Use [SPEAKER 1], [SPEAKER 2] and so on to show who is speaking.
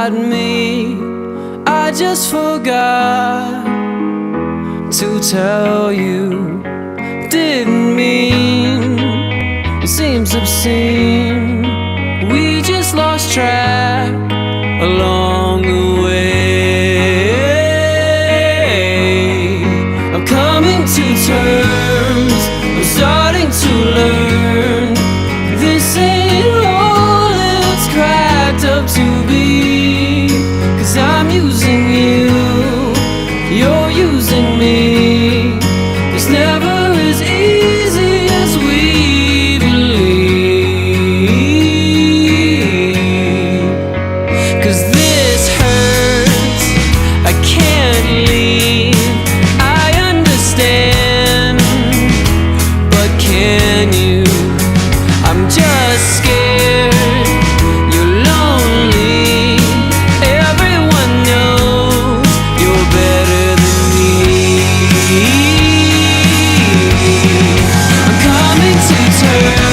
[SPEAKER 1] about me. I just forgot to tell you. Didn't mean, it seems obscene. We just lost track along the way. I'm coming to terms, I'm starting to learn this ain't all it's cracked up to be. 'Cause I'm using you, you're using me. It's never as easy as we believe. 'Cause this hurts, I can't leave. I understand, but can you? I'm just scared, you're lonely. Everyone knows you're better than me. I'm coming to terms.